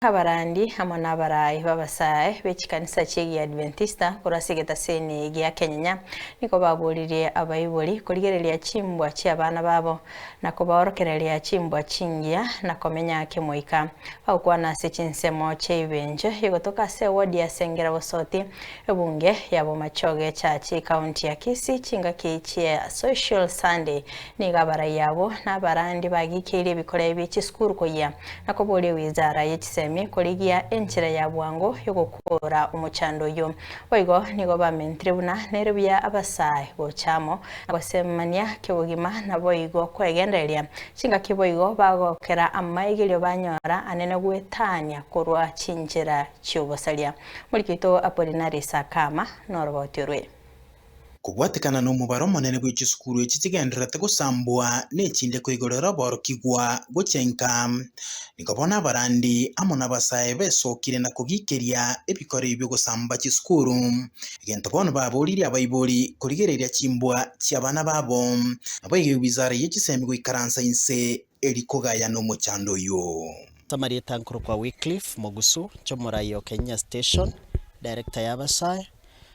Abarandi hamwe n'abarayi b'abasaye b'ekikanisa ky'egi Adventista kurasigeta sene gya Kenya niko babuliriye abayibuli kuligerelia chimbwa ky'abana babo nako baorokerelia chimbwa chingia nako menya kemoika bakwana sechinsemo ky'ebenje igotoka se ward ya Sengera Bosoti ebunge yabo machoge chachi county ya Kisii chinga kichia social Sunday niga abarayi yabo n'abarandi bagikire bikole by'ekiskuru koya nako bole wizara y'ekisemi koligia enchera ya bwango yogokora umuchando yo oigo nigo bamentre buna nerubya abasaye bochamo abasemania kebogima na boigo kwegenderia chinga kiboigo bagokera amaigilyo banyora anene gwetania korwa chinjera cyobosalia mulikito Apolinari Sakama norobotyorwe kubwatikana n'umubaro munene gw'ekisukuru ekikigenderete gusambwa n'ekinde kwigorera borokigwa gucenka nikabona abarandi amo n'abasaye besokire na kugikiria ebikore byo gusamba kisukuru egento bono babuliri abayibuli kuligereria chimbwa cy'abana babo abayiye wizara y'ekisemi gwikaransa inse elikogaya n'umuchando yo Samari tankuru kwa Wycliffe Mogusu Chomorayo Kenya Station director y'abasaye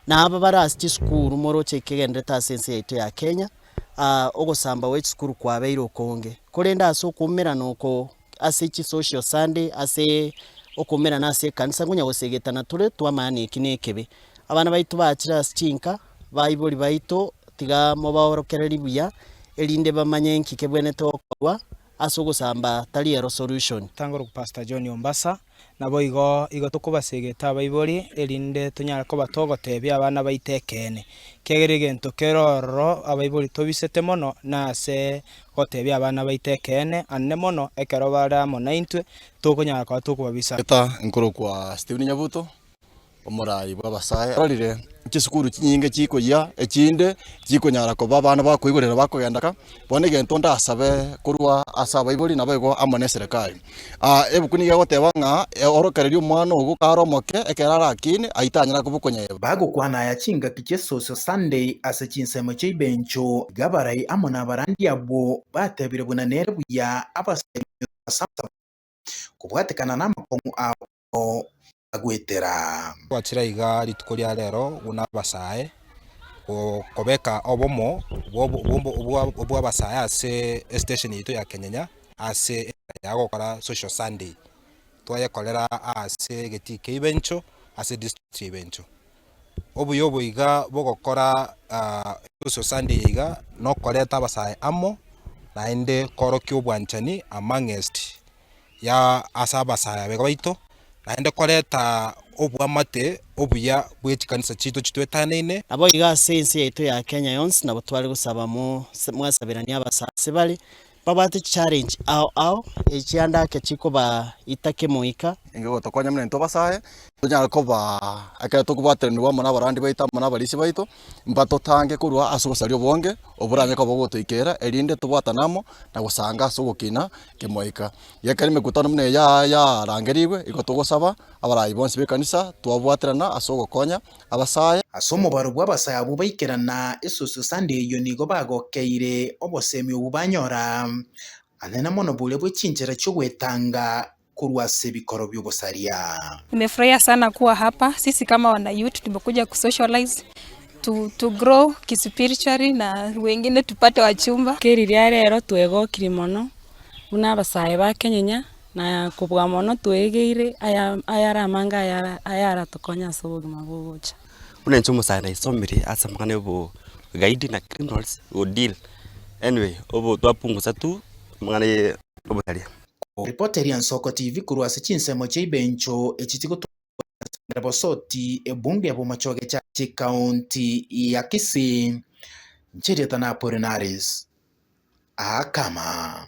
na aba barasti skuru moroche kigendeta sense yaitu ya Kenya ogosamba we skuru kwa beiro konge kolenda aso kumera nuko ase chi social Sunday ase okumera na ase kanisa ngunya gosegeta na tule twamani kinekebe abana baitu bakira stinka bayiboli baito tiga mobaworokereri buya elinde bamanyenki kebwene tokwa aso gosamba tali resolution tangoro Pastor John Ombasa nabo igo tukubasegeta abayiboli elinde tunyara ko batogotebya abana baitekene kegerigento keroro abayiboli tobisete mono na se gotebya abana baitekene anne mono ekero bara mo 90 tukunyara ko tukubabisa eta nkoro kwa Steven Nyabuto omurayi bw'abasaye ararire kisukuru kinyinge kikoya ekinde kikonyara ko babana bakwigorera bakogendaka bone gento ndasabe kurwa asaba iboli nabego amone serikali ebukuniga goteba nga orokererio umwana ugu karomoke ekerara akini aitanyira kubukonye bago kwana ya chinga kiche social Sunday ase chinsemo cy'ibencho gabarai amona abarandi abo batebire bunanere buya abasaye kubwatekana n'amakomu abo agwetera kwachira iga ritukoria rero una basaye kobeka obomo obwa basaye ase station yito ya Kenya ase yagokora social Sunday twaye kolera ase getike ibencho ase district ibencho obuyobo iga bogokora social Sunday iga no koreta basaye amo naende korokyo bwanchani amongst ya asa basaye begoito naende koreta obwamate obuya bw'ekikanisa kito kitwetaneine abo iga sense yaitu ya Kenya yons nabo twari gusaba mu mwasabirania abasase bali babate challenge ao ekianda kechiko ba itake moika ingego tokonya mnento basaye tunyara ko ba akato kubateranirwa mona barandi baita mona balisi baito mbato tange kurwa asogosario bonge oburanye ko bogotoikera elinde tubwatanamo na gusanga asogokina kemoika yekarime gutana mune ya rangeriwe igotogosaba abarayi bonse bekanisa twabwaterana asogokonya abasaye asomo barubwa abasaye abo baikerana esoso Sunday yo nigo bagokeire obosemi obubanyora anena mono bule bw'ekinjera cyo gwetanga kurwase bikoro by'ubusaria. Nimefurahia sana kuwa hapa. Sisi kama wana youth tumekuja kusocialize to grow kispiritually na wengine tupate wachumba. Keriria rero twego kirimono una abasaye ba Kenya na kubwa mono twegeire ayara manga ayara tokonya sobogima bogocha. Una nchumo sana isomiri asa mkane obo guide na criminals o deal. Anyway, obo twapunguza tu mkane obo talia. Reporteri Ansoko TV kurwase chinsemo cy'ibencho ekitigo Sengera Bosoti ebunge abo machoge cha county ya Kisii nchireta na Apolinari Sakama.